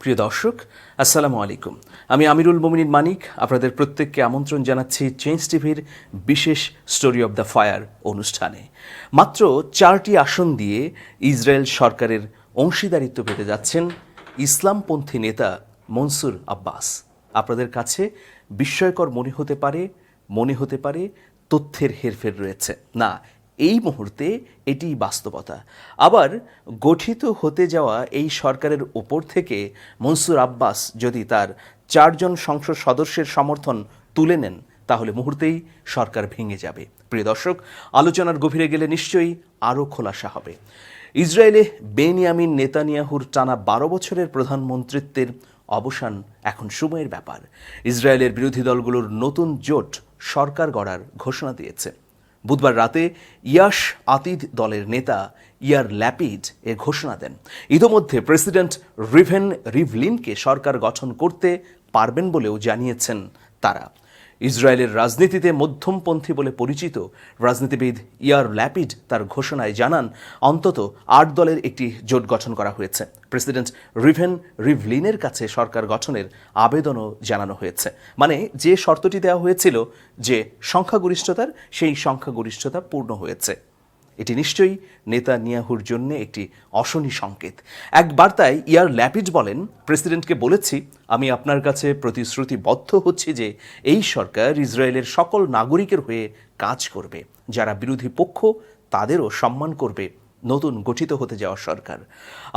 প্রিয় দর্শক, আসসালামু আলাইকুম। আমি আমিরুল মোমিনিন মানিক আপনাদের প্রত্যেককে আমন্ত্রণ জানাচ্ছি চেঞ্জ টিভির বিশেষ স্টোরি অব দ্য ফায়ার অনুষ্ঠানে। মাত্র 4টি আসন দিয়ে ইসরায়েল সরকারের অংশীদারিত্ব পেতে যাচ্ছেন ইসলামপন্থী নেতা মনসুর আব্বাস। আপনাদের কাছে বিস্ময়কর মনে হতে পারে তথ্যের হেরফের রয়েছে। না, এই মুহূর্তে এটি বাস্তবতা। আবার গঠিত হতে যাওয়া এই সরকারের ওপর থেকে মনসুর আব্বাস যদি তার 4 জন সংসদ সদস্যের সমর্থন তুলে নেন তাহলে মুহূর্তেই সরকার ভেঙে যাবে। প্রিয় দর্শক, আলোচনার গভীরে গেলে নিশ্চয়ই আরও খোলাসা হবে। ইসরায়েলে বেনিয়ামিন নেতানিয়াহুর টানা 12 বছরের প্রধানমন্ত্রিত্বের অবসান এখন সময়ের ব্যাপার। ইসরায়েলের বিরোধী দলগুলোর নতুন জোট সরকার গড়ার ঘোষণা দিয়েছে। বুধবার রাতে ইয়াশ আতিদ দলের নেতা ইয়ার ল্যাপিড এ ঘোষণা দেন। ইতোমধ্যে প্রেসিডেন্ট রিভলিনকে সরকার গঠন করতে পারবেন বলেও জানিয়েছেন তারা। ইসরায়েলের রাজনীতিতে মধ্যমপন্থী বলে পরিচিত রাজনীতিবিদ ইয়ার ল্যাপিড তার ঘোষণায় জানান অন্তত 8 দলের একটি জোট গঠন করা হয়েছে। প্রেসিডেন্ট রিভলিনের কাছে সরকার গঠনের আবেদনও জানানো হয়েছে। মানে যে শর্তটি দেওয়া হয়েছিল যে সংখ্যাগরিষ্ঠতার, সেই সংখ্যাগরিষ্ঠতা পূর্ণ হয়েছে। এটি নিশ্চয়ই নেতানিয়াহুর জন্য একটি অশনি সংকেত। এক বার্তায় ইয়ার ল্যাপিড বলেন, প্রেসিডেন্টকে বলেছি, আমি আপনার কাছে প্রতিশ্রুতিবদ্ধ হচ্ছি যে এই সরকার ইসরায়েলের সকল নাগরিকের হয়ে কাজ করবে। যারা বিরোধী পক্ষ তাদেরও সম্মান করবে নতুন গঠিত হতে যাওয়া সরকার।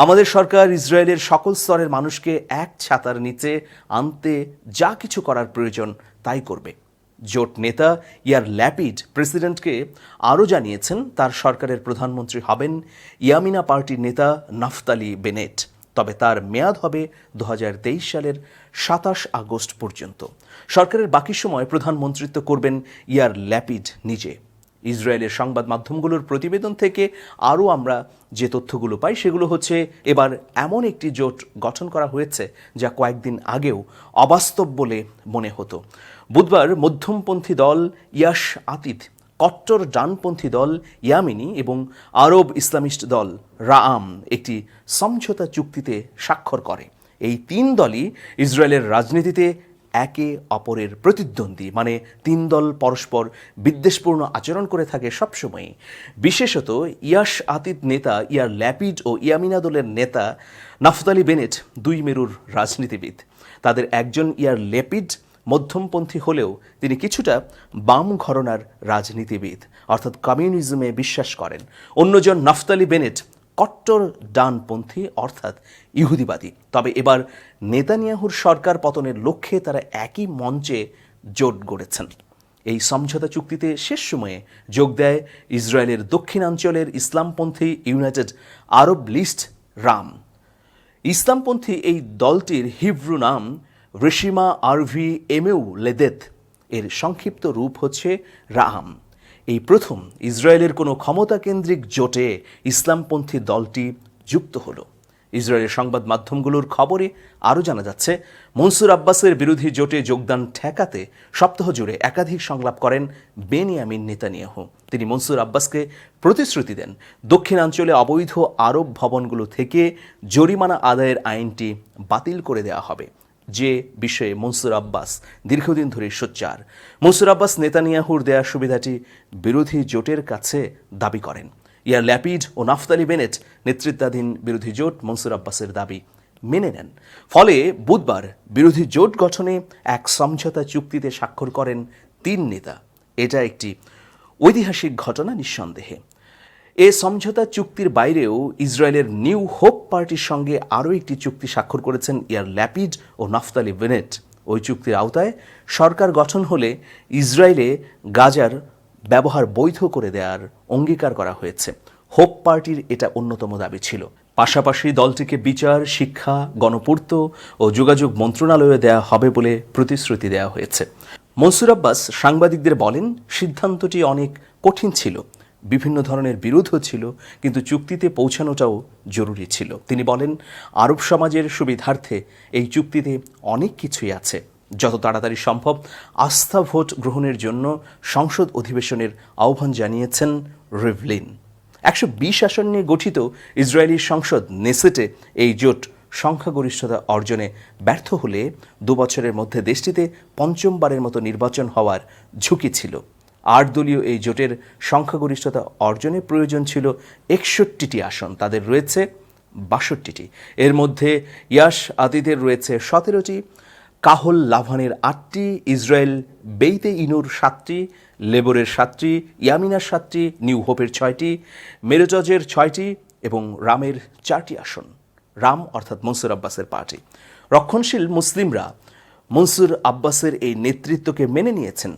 আমাদের সরকার ইসরায়েলের সকল স্তরের মানুষকে এক ছাতার নিচে আনতে যা কিছু করার প্রয়োজন তাই করবে। জোট নেতা ইয়ার ল্যাপিড প্রেসিডেন্টকে আরও জানিয়েছেন তার সরকারের প্রধানমন্ত্রী হবেন ইয়ামিনা পার্টির নেতা নাফতালি বেনেট। তবে তার মেয়াদ হবে 2023 সালের 27 আগস্ট পর্যন্ত। সরকারের বাকি সময় প্রধানমন্ত্রিত্ব করবেন ইয়ার ল্যাপিড নিজে। ইসরায়েলের সংবাদ মাধ্যমগুলোর প্রতিবেদন থেকে আরও আমরা যে তথ্যগুলো পাই সেগুলো হচ্ছে, এবার এমন একটি জোট গঠন করা হয়েছে যা কয়েকদিন আগেও অবাস্তব বলে মনে হতো। বুধবার মধ্যমপন্থী দল ইয়াশ আতিদ, কট্টর ডানপন্থী দল ইয়ামিনি এবং আরব ইসলামিস্ট দল রাআম একটি সমঝোতা চুক্তিতে স্বাক্ষর করে। এই 3 দলই ইসরায়েলের রাজনীতিতে একে অপরের প্রতিদ্বন্দ্বী। মানে 3 দল পরস্পর বিদ্বেষপূর্ণ আচরণ করে থাকে সবসময়। বিশেষত ইয়াশ আতিদ নেতা ইয়ার ল্যাপিড ও ইয়ামিনা দলের নেতা নাফতালি বেনেট 2 মেরুর রাজনীতিবিদ। তাদের একজন ইয়ার ল্যাপিড মধ্যমপন্থী হলেও তিনি কিছুটা বাম ঘরানার রাজনীতিবিদ, অর্থাৎ কমিউনিজমে বিশ্বাস করেন। অন্যজন নাফতালি বেনেট কট্টর ডানপন্থী, অর্থাৎ ইহুদিবাদী। তবে এবার নেতানিয়াহুর সরকার পতনের লক্ষ্যে তারা একই মঞ্চে জোট গড়েছেন। এই সমঝোতা চুক্তিতে শেষ সময়ে যোগ দেয় ইসরায়েলের দক্ষিণাঞ্চলের ইসলামপন্থী ইউনাইটেড আরব লিস্ট রাম। ইসলামপন্থী এই দলটির হিব্রু নাম রেশিমা আরভি এমেউ লেদেত, এর সংক্ষিপ্ত রূপ হচ্ছে রাহাম। এই প্রথম ইসরায়েলের কোনো ক্ষমতাকেন্দ্রিক জোটে ইসলামপন্থী দলটি যুক্ত হলো। ইসরায়েলের সংবাদ মাধ্যমগুলোর খবরে আরও জানা যাচ্ছে, মনসুর আব্বাসের বিরোধী জোটে যোগদান ঠেকাতে সপ্তাহ জুড়ে একাধিক সংলাপ করেন বেনিয়ামিন নেতানিয়াহু। তিনি মনসুর আব্বাসকে প্রতিশ্রুতি দেন দক্ষিণাঞ্চলে অবৈধ আরব ভবনগুলো থেকে জরিমানা আদায়ের আইনটি বাতিল করে দেওয়া হবে, যে বিষয়ে মনসুর আব্বাস দীর্ঘদিন ধরে সোচ্চার। মনসুর আব্বাস নেতানিয়াহুর দেয়া সুবিধাটি বিরোধী জোটের কাছে দাবি করেন। ইয়ার ল্যাপিড ও নাফতালি বেনেট নেতৃত্বাধীন বিরোধী জোট মনসুর আব্বাসের দাবি মেনে নেন। ফলে বুধবার বিরোধী জোট গঠনে এক সমঝোতা চুক্তিতে স্বাক্ষর করেন 3 নেতা। এটা একটি ঐতিহাসিক ঘটনা নিঃসন্দেহে। এ সমঝোতা চুক্তির বাইরেও ইসরায়েলের নিউ হোপ পার্টির সঙ্গে আরও একটি চুক্তি স্বাক্ষর করেছেন ইয়ার ল্যাপিড ও নাফতালি বেনেট। ওই চুক্তির আওতায় সরকার গঠন হলে ইসরায়েলে গাজার ব্যবহার বৈধ করে দেওয়ার অঙ্গীকার করা হয়েছে। হোপ পার্টির এটা অন্যতম দাবি ছিল। পাশাপাশি দলটিকে বিচার, শিক্ষা, গণপূর্ত ও যোগাযোগ মন্ত্রণালয়ে দেওয়া হবে বলে প্রতিশ্রুতি দেওয়া হয়েছে। মনসুর আব্বাস সাংবাদিকদের বলেন, সিদ্ধান্তটি অনেক কঠিন ছিল, বিভিন্ন ধরনের বিরোধও ছিল, কিন্তু চুক্তিতে পৌঁছানোটাও জরুরি ছিল। তিনি বলেন, আরব সমাজের সুবিধার্থে এই চুক্তিতে অনেক কিছুই আছে। যত তাড়াতাড়ি সম্ভব আস্থা ভোট গ্রহণের জন্য সংসদ অধিবেশনের আহ্বান জানিয়েছেন রিভলিন। 120 আসন নিয়ে গঠিত ইসরায়েলি সংসদ নেসেটে এই জোট সংখ্যাগরিষ্ঠতা অর্জনে ব্যর্থ হলে 2 বছরের মধ্যে দেশটিতে পঞ্চমবারের মতো নির্বাচন হওয়ার ঝুঁকি ছিল। 8 দলীয় এই জোটের সংখ্যাগরিষ্ঠতা অর্জনে প্রয়োজন ছিল 61টি আসন, তাদের রয়েছে 62টি। এর মধ্যে ইয়াশ আতিদের রয়েছে 17টি, কাহল লাভানের 8টি, ইসরায়েল বেইতে ইনুর 7টি, লেবরের 7টি, ইয়ামিনার 7টি, নিউ হোপের 6টি, মেরোজজের 6টি এবং রামের 4টি আসন। রাম অর্থাৎ মনসুর আব্বাসের পার্টি। রক্ষণশীল মুসলিমরা মনসুর আব্বাসের এই নেতৃত্বকে মেনে নিয়েছেন।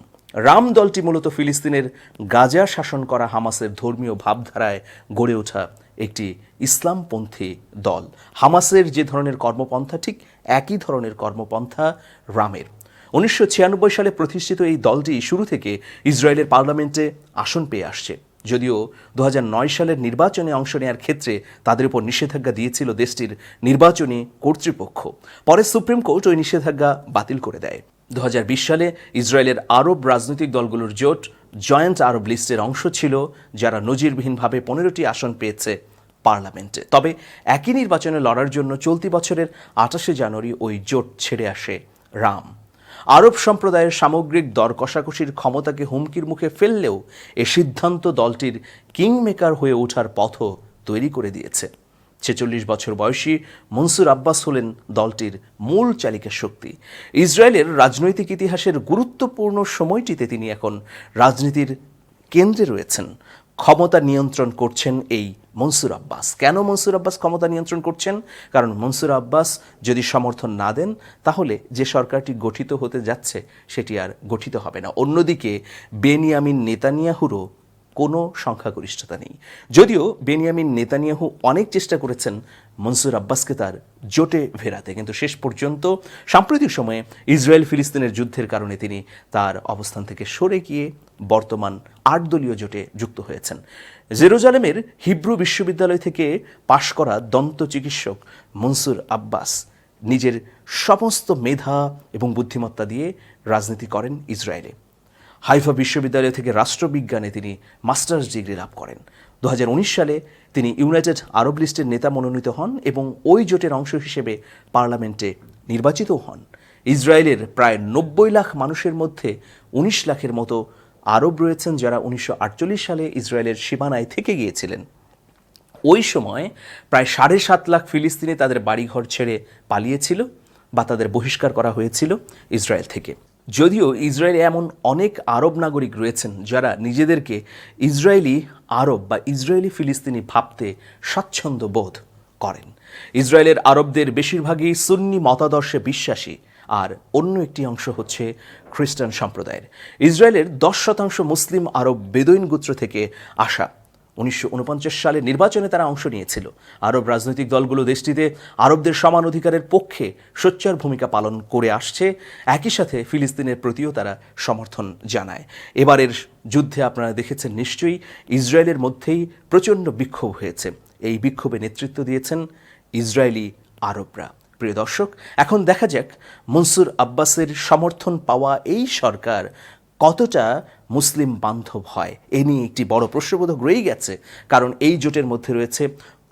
রাম দলটি মূলত ফিলিস্তিনের গাজা শাসন করা হামাসের ধর্মীয় ভাবধারায় গড়ে ওঠা একটি ইসলামপন্থী দল। হামাসের যে ধরনের কর্মপন্থা ঠিক একই ধরনের কর্মপন্থা রামের। 1996 সালে প্রতিষ্ঠিত এই দলটি শুরু থেকে ইসরায়েলের পার্লামেন্টে আসন পেয়ে আসছে, যদিও 2009 সালের নির্বাচনে অংশ নেওয়ার ক্ষেত্রে তাদের উপর নিষেধাজ্ঞা দিয়েছিল দেশটির নির্বাচনী কর্তৃপক্ষ। পরে সুপ্রিম কোর্ট ওই নিষেধাজ্ঞা বাতিল করে দেয়। 2020 সালে ইসরায়েলের আরব রাজনৈতিক দলগুলোর জোট জয়েন্ট আরব লিস্টের অংশ ছিল, যারা নজিরবিহীনভাবে 15টি আসন পেয়েছে পার্লামেন্টে। তবে একই নির্বাচনে লড়ার জন্য চলতি বছরের 28 জানুয়ারি ওই জোট ছেড়ে আসে রাম। আরব সম্প্রদায়ের সামগ্রিক দর কষাকষির ক্ষমতাকে হুমকির মুখে ফেললেও এ সিদ্ধান্ত দলটির কিংমেকার হয়ে ওঠার পথও তৈরি করে দিয়েছে। 46 বছর বয়সী মনসুর আব্বাস হলেন দলটির মূল চালিকা শক্তি। ইসরায়েলের রাজনৈতিক ইতিহাসের গুরুত্বপূর্ণ সময়টিতে তিনি এখন রাজনীতির কেন্দ্রে রয়েছেন। ক্ষমতা নিয়ন্ত্রণ করছেন এই মনসুর আব্বাস। কেন মনসুর আব্বাস ক্ষমতা নিয়ন্ত্রণ করছেন? কারণ মনসুর আব্বাস যদি সমর্থন না দেন, তাহলে যে সরকারটি গঠিত হতে যাচ্ছে সেটি আর গঠিত হবে না। অন্যদিকে বেনিয়ামিন নেতানিয়াহুরও কোনো সংখ্যাগরিষ্ঠতা নেই। যদিও বেনিয়ামিন নেতানিয়াহু অনেক চেষ্টা করেছেন মনসুর আব্বাসকে তার জোটে ফেরাতে, কিন্তু শেষ পর্যন্ত সাম্প্রতিক সময়ে ইসরায়েল ফিলিস্তিনের যুদ্ধের কারণে তিনি তার অবস্থান থেকে সরে গিয়ে বর্তমান 8 দলীয় জোটে যুক্ত হয়েছেন। জেরুজালেমের হিব্রু বিশ্ববিদ্যালয় থেকে পাশ করা দন্ত চিকিৎসক মনসুর আব্বাস নিজের সমস্ত মেধা এবং বুদ্ধিমত্তা দিয়ে রাজনীতি করেন ইসরায়েলে। হাইফা বিশ্ববিদ্যালয় থেকে রাষ্ট্রবিজ্ঞানে তিনি মাস্টার্স ডিগ্রি লাভ করেন। 2019 সালে তিনি ইউনাইটেড আরব লিস্টের নেতা মনোনীত হন এবং ওই জোটের অংশ হিসেবে পার্লামেন্টে নির্বাচিতও হন। ইসরায়েলের প্রায় 90 লাখ মানুষের মধ্যে 19 লাখের মতো আরব রয়েছেন, যারা 1948 সালে ইসরায়েলের সীমানায় থেকে গিয়েছিলেন। ওই সময় প্রায় 7.5 লাখ ফিলিস্তিনি তাদের বাড়িঘর ছেড়ে পালিয়েছিল বা তাদের বহিষ্কার করা হয়েছিল ইসরায়েল থেকে। যদিও ইসরায়েলে এমন অনেক আরব নাগরিক রয়েছেন যারা নিজেদেরকে ইসরায়েলি আরব বা ইসরায়েলি ফিলিস্তিনি ভাবতে স্বাচ্ছন্দ্য বোধ করেন। ইসরায়েলের আরবদের বেশিরভাগই সুন্নি মতাদর্শে বিশ্বাসী, আর অন্য একটি অংশ হচ্ছে খ্রিস্টান সম্প্রদায়ের। ইসরায়েলের 10% মুসলিম আরব বেদুইন গোত্র থেকে আসা। 1949 সালে নির্বাচনে তারা অংশ নিয়েছিল। আরব রাজনৈতিক দলগুলো দেশটিতে আরবদের সমান অধিকারের পক্ষে সোচ্চার ভূমিকা পালন করে আসছে। একই সাথে ফিলিস্তিনের প্রতিও তারা সমর্থন জানায়। এবারের যুদ্ধে আপনারা দেখেছেন নিশ্চয়ই, ইসরায়েলের মধ্যেই প্রচণ্ড বিক্ষোভ হয়েছে। এই বিক্ষোভে নেতৃত্ব দিয়েছেন ইসরায়েলি আরবরা। প্রিয় দর্শক, এখন দেখা যাক মনসুর আব্বাসের সমর্থন পাওয়া এই সরকার কতটা মুসলিম বান্ধব হয়। এ নিয়ে একটি বড় প্রশ্নবোধক রয়ে গেছে, কারণ এই জোটের মধ্যে রয়েছে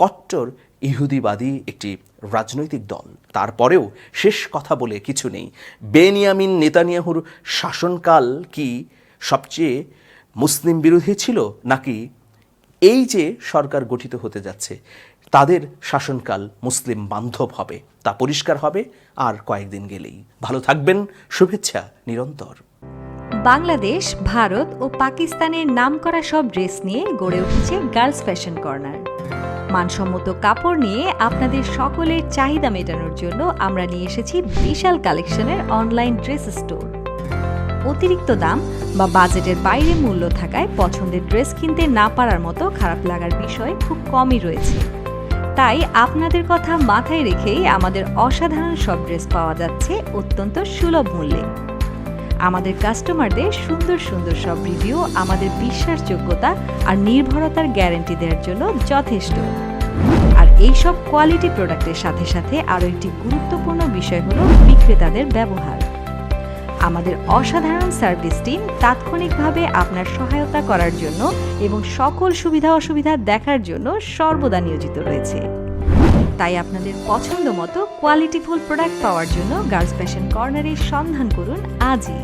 কট্টর ইহুদিবাদী একটি রাজনৈতিক দল। তারপরেও শেষ কথা বলে কিছু নেই। বেনিয়ামিন নেতানিয়াহুর শাসনকাল কি সবচেয়ে মুসলিম বিরোধী ছিল, নাকি এই যে সরকার গঠিত হতে যাচ্ছে তাদের শাসনকাল মুসলিম বান্ধব হবে, তা পরিষ্কার হবে আর কয়েকদিন গেলেই। ভালো থাকবেন, শুভেচ্ছা নিরন্তর। বাংলাদেশ, ভারত ও পাকিস্তানের নামকরা সব ড্রেস নিয়ে গড়ে উঠেছে গার্লস ফ্যাশন কর্নার। মানসম্মত কাপড় নিয়ে আপনাদের সকলের চাহিদা মেটানোর জন্য আমরা নিয়ে এসেছি বিশাল কালেকশনের অনলাইন ড্রেস স্টোর। অতিরিক্ত দাম বা বাজেটের বাইরে মূল্য থাকায় পছন্দের ড্রেস কিনতে না পারার মতো খারাপ লাগার বিষয় খুব কমই রয়েছে। তাই আপনাদের কথা মাথায় রেখেই আমাদের অসাধারণ সব ড্রেস পাওয়া যাচ্ছে অত্যন্ত সুলভ মূল্যে। আমাদের কাস্টমারদের সুন্দর সুন্দর সব রিভিউ আমাদের বিশ্বাসযোগ্যতা আর নির্ভরতার গ্যারান্টি দেওয়ার জন্য যথেষ্ট। আর এই সব কোয়ালিটি প্রোডাক্টের সাথে সাথে আরও একটি গুরুত্বপূর্ণ বিষয় হলো বিক্রেতাদের ব্যবহার। আমাদের অসাধারণ সার্ভিস টিম তাৎক্ষণিকভাবে আপনার সহায়তা করার জন্য এবং সকল সুবিধা অসুবিধা দেখার জন্য সর্বদা নিয়োজিত রয়েছে। তাই আপনাদের পছন্দ মতো কোয়ালিটিফুল প্রোডাক্ট পাওয়ার জন্য গার্লস ফ্যাশন কর্নারের সন্ধান করুন আজই।